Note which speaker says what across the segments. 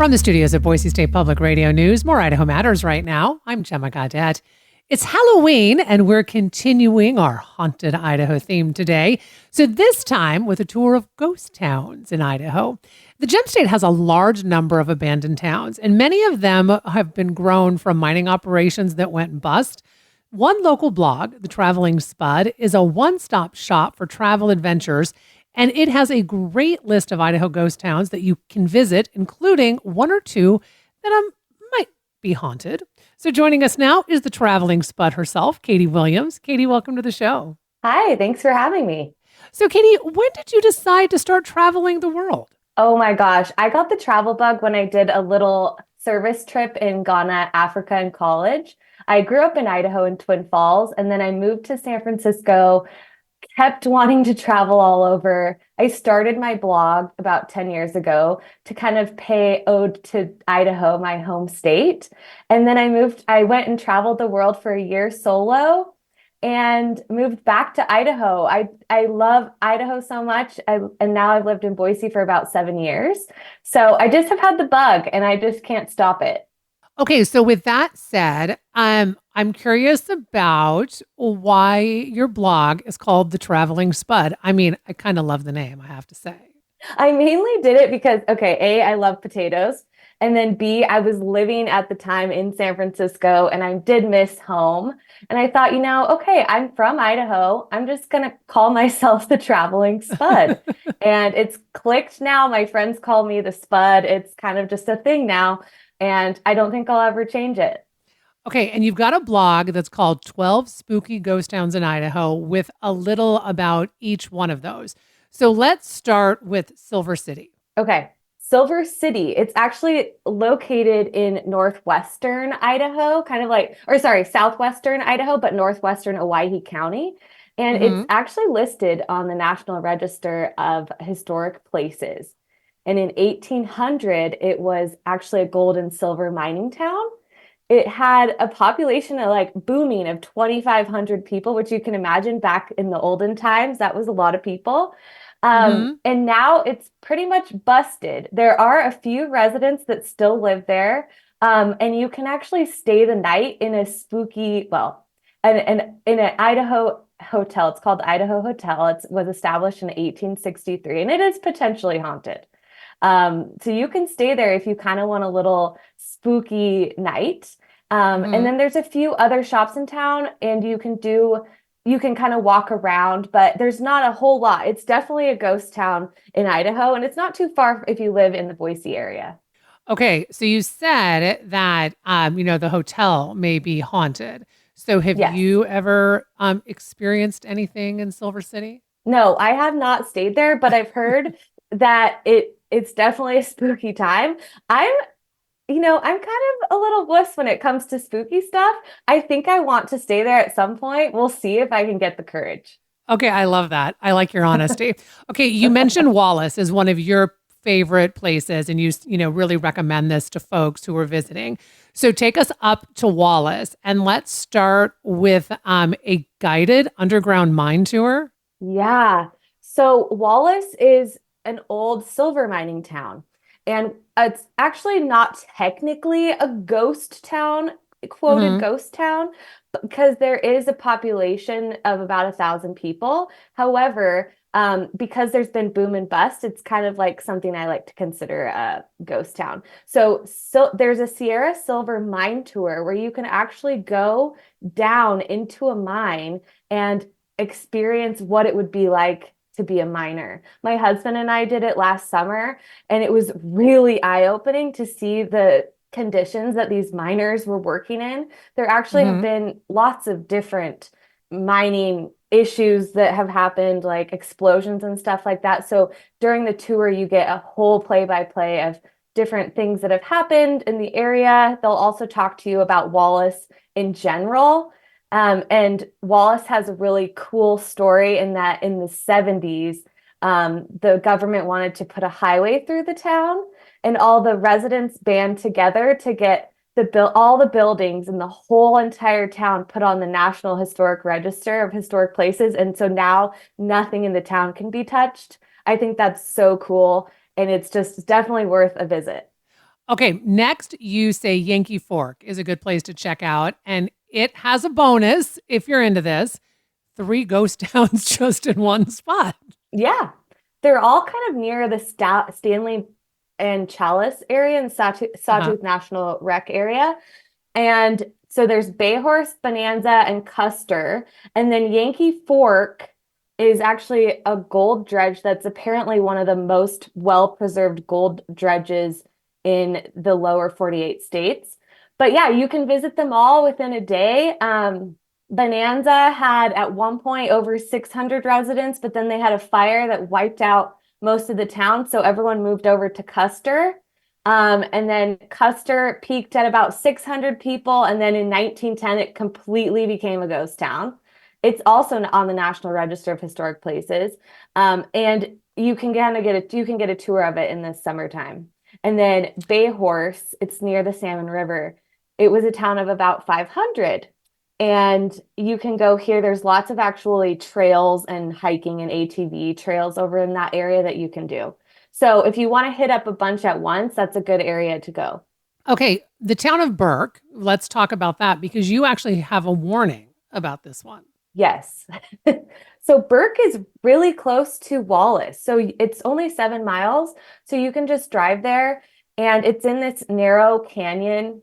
Speaker 1: From the studios of Boise State Public Radio News, more Idaho Matters right now. I'm Gemma Gaudette. It's Halloween, and we're continuing our Haunted Idaho theme today. So this time with a tour of ghost towns in Idaho. The Gem State has a large number of abandoned towns, and many of them have been grown from mining operations that went bust. One local blog, The Traveling Spud, is a one-stop shop for travel adventures, and it has a great list of Idaho ghost towns that you can visit, including one or two that might be haunted. So joining us now is the Traveling Spud herself, Katie Williams. Katie, welcome to the show.
Speaker 2: Hi, thanks for having me.
Speaker 1: So Katie, when did you decide to start traveling the world?
Speaker 2: Oh my gosh, I got the travel bug when I did a little service trip in Ghana, Africa in college. I grew up in Idaho in Twin Falls, and then I moved to San Francisco, kept wanting to travel all over. I started my blog about 10 years ago to kind of pay ode to Idaho, my home state. And then I went and traveled the world for a year solo and moved back to Idaho. I love Idaho so much. And now I've lived in Boise for about 7 years. So I just have had the bug and I just can't stop it.
Speaker 1: Okay, so with that said, I'm curious about why your blog is called The Traveling Spud. I mean, I kind of love the name, I have to say.
Speaker 2: I mainly did it because, okay, A, I love potatoes. And then B, I was living at the time in San Francisco and I did miss home. And I thought, okay, I'm from Idaho. I'm just going to call myself the Traveling Spud. And it's clicked now. My friends call me the Spud. It's kind of just a thing now. And I don't think I'll ever change it.
Speaker 1: Okay, and you've got a blog that's called 12 Spooky Ghost Towns in Idaho with a little about each one of those. So let's start with Silver City.
Speaker 2: Okay, Silver City. It's actually located in northwestern Idaho, southwestern Idaho, but northwestern Owyhee County. And it's actually listed on the National Register of Historic Places. And in 1800, it was actually a gold and silver mining town. It had a population of booming of 2,500 people, which you can imagine back in the olden times, that was a lot of people. And now it's pretty much busted. There are a few residents that still live there. And you can actually stay the night in a spooky, in an Idaho hotel. It's called Idaho Hotel. It was established in 1863, and it is potentially haunted. So you can stay there if you kind of want a little spooky night. And then there's a few other shops in town and you can kind of walk around, but there's not a whole lot. It's definitely a ghost town in Idaho, and it's not too far if you live in the Boise area.
Speaker 1: Okay, so you said that, the hotel may be haunted. So have you ever experienced anything in Silver City?
Speaker 2: No, I have not stayed there, but I've heard that it's definitely a spooky time. I'm kind of a little wuss when it comes to spooky stuff. I think I want to stay there at some point. We'll see if I can get the courage.
Speaker 1: Okay, I love that. I like your honesty. Okay, you mentioned Wallace as one of your favorite places, and you really recommend this to folks who are visiting. So take us up to Wallace, and let's start with a guided underground mine tour.
Speaker 2: Yeah. So Wallace is an old silver mining town. And it's actually not technically a ghost town, quoted ghost town, because there is a population of about 1,000 people. However, because there's been boom and bust, it's kind of like something I like to consider a ghost town. So there's a Sierra Silver mine tour where you can actually go down into a mine and experience what it would be like to be a miner. My husband and I did it last summer, and it was really eye-opening to see the conditions that these miners were working in. There actually have been lots of different mining issues that have happened, like explosions and stuff like that. So during the tour, you get a whole play-by-play of different things that have happened in the area. They'll also talk to you about Wallace in general. And Wallace has a really cool story in that in the 70s, the government wanted to put a highway through the town, and all the residents band together to get all the buildings in the whole entire town put on the National Historic Register of Historic Places. And so now nothing in the town can be touched. I think that's so cool. And it's definitely worth a visit.
Speaker 1: Okay, next you say Yankee Fork is a good place to check out. And it has a bonus if you're into this. Three ghost towns just in one spot.
Speaker 2: Yeah. They're all kind of near the Stanley and Chalice area and
Speaker 1: Uh-huh.
Speaker 2: Sawtooth National Rec area. And so there's Bayhorse, Bonanza, and Custer. And then Yankee Fork is actually a gold dredge that's apparently one of the most well-preserved gold dredges in the lower 48 states. But yeah, you can visit them all within a day. Bonanza had at one point over 600 residents, but then they had a fire that wiped out most of the town. So everyone moved over to Custer. And then Custer peaked at about 600 people. And then in 1910, it completely became a ghost town. It's also on the National Register of Historic Places. And you can get a tour of it in the summertime. And then Bayhorse, it's near the Salmon River. It was a town of about 500. And you can go here. There's lots of actually trails and hiking and ATV trails over in that area that you can do. So if you want to hit up a bunch at once, that's a good area to go.
Speaker 1: Okay, the town of Burke, let's talk about that because you actually have a warning about this one.
Speaker 2: Yes. So Burke is really close to Wallace. So it's only 7 miles. So you can just drive there and it's in this narrow canyon.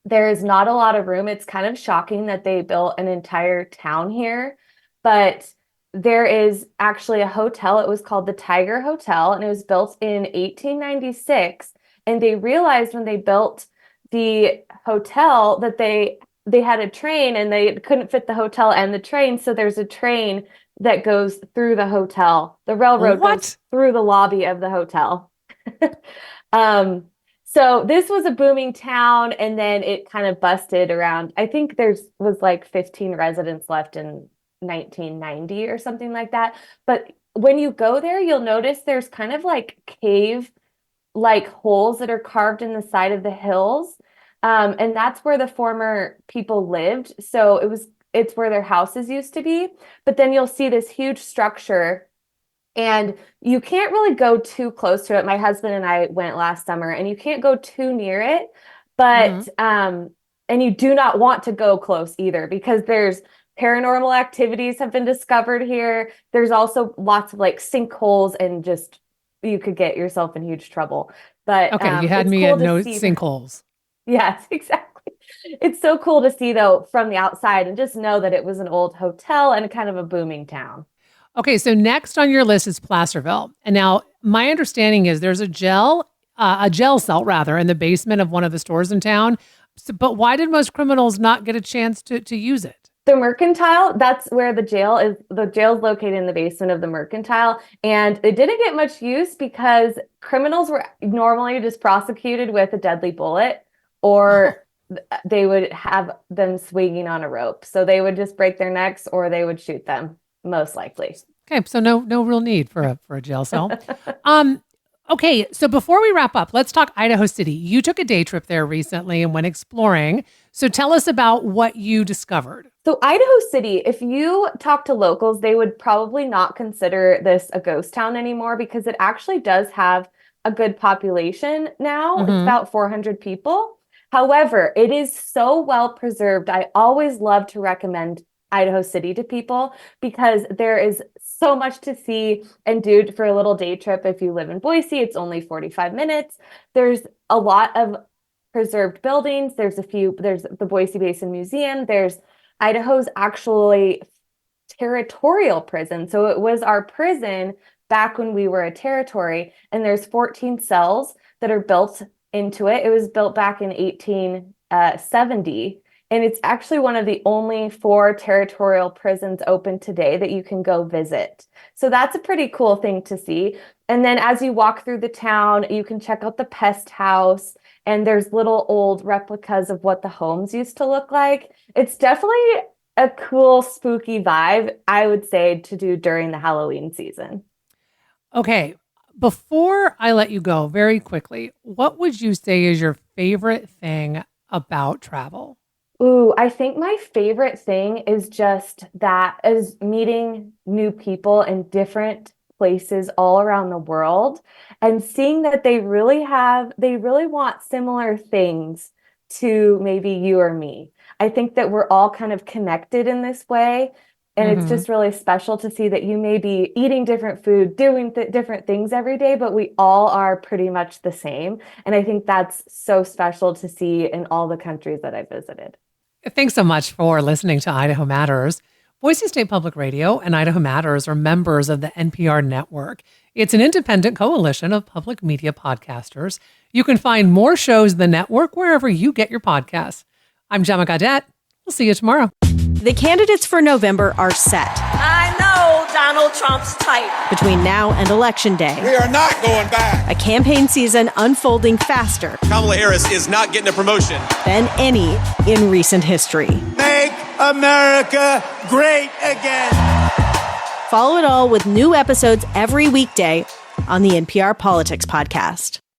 Speaker 2: There is not a lot of room. It's kind of shocking that they built an entire town here, but there is actually a hotel. It was called the Tiger Hotel, and it was built in 1896. And they realized when they built the hotel that they had a train and they couldn't fit the hotel and the train. So there's a train that goes through the hotel. The railroad goes
Speaker 1: What?
Speaker 2: through the lobby of the hotel. So this was a booming town, and then it kind of busted around. I think there's was like 15 residents left in 1990 or something like that. But when you go there, you'll notice there's kind of like cave like holes that are carved in the side of the hills. And that's where the former people lived. So it's where their houses used to be. But then you'll see this huge structure and you can't really go too close to it. My husband and I went last summer, and you can't go too near it,
Speaker 1: Hmm.
Speaker 2: but and you do not want to go close either because there's paranormal activities have been discovered here. There's also lots of like sinkholes and just you could get yourself in huge trouble. But
Speaker 1: Okay, you had
Speaker 2: it's
Speaker 1: me
Speaker 2: cool
Speaker 1: at
Speaker 2: to
Speaker 1: no
Speaker 2: see.
Speaker 1: sinkholes.
Speaker 2: Yes, exactly. It's so cool to see though from the outside and just know that it was an old hotel and kind of a booming town.
Speaker 1: Okay, so next on your list is Placerville. And now my understanding is there's a jail cell rather, in the basement of one of the stores in town. So, but why did most criminals not get a chance to use it?
Speaker 2: The Mercantile, that's where the jail is. The jail's located in the basement of the Mercantile. And it didn't get much use because criminals were normally just prosecuted with a deadly bullet or they would have them swinging on a rope. So they would just break their necks or they would shoot them, most likely.
Speaker 1: Okay, so no real need for a jail cell. Um, okay, so before we wrap up, let's talk Idaho City. You took a day trip there recently and went exploring. So tell us about what you discovered.
Speaker 2: So, Idaho City, if you talk to locals, they would probably not consider this a ghost town anymore because it actually does have a good population now. It's
Speaker 1: Hmm.
Speaker 2: about 400 people. However, it is so well preserved. I always love to recommend Idaho City to people because there is so much to see and do for a little day trip. If you live in Boise, it's only 45 minutes. There's a lot of preserved buildings. There's the Boise Basin Museum. There's Idaho's actually territorial prison. So it was our prison back when we were a territory, and there's 14 cells that are built into it. It was built back in 1870, and it's actually one of the only four territorial prisons open today that you can go visit. So that's a pretty cool thing to see. And then as you walk through the town, you can check out the pest house, and there's little old replicas of what the homes used to look like. It's definitely a cool, spooky vibe, I would say, to do during the Halloween season.
Speaker 1: Okay, before I let you go, very quickly, what would you say is your favorite thing about travel?
Speaker 2: Ooh, I think my favorite thing is just that is meeting new people in different places all around the world and seeing that they really want similar things to maybe you or me. I think that we're all kind of connected in this way. And it's just really special to see that you may be eating different food, doing different things every day, but we all are pretty much the same. And I think that's so special to see in all the countries that I visited.
Speaker 1: Thanks so much for listening to Idaho Matters. Boise State Public Radio and Idaho Matters are members of the NPR network. It's an independent coalition of public media podcasters. You can find more shows in the network wherever you get your podcasts. I'm Gemma Gaudette. We'll see you tomorrow.
Speaker 3: The candidates for November are set.
Speaker 4: I know Donald Trump's type.
Speaker 3: Between now and Election Day,
Speaker 5: we are not going back.
Speaker 3: A campaign season unfolding faster.
Speaker 6: Kamala Harris is not getting a promotion
Speaker 3: Than any in recent history.
Speaker 5: Make America great again.
Speaker 3: Follow it all with new episodes every weekday on the NPR Politics Podcast.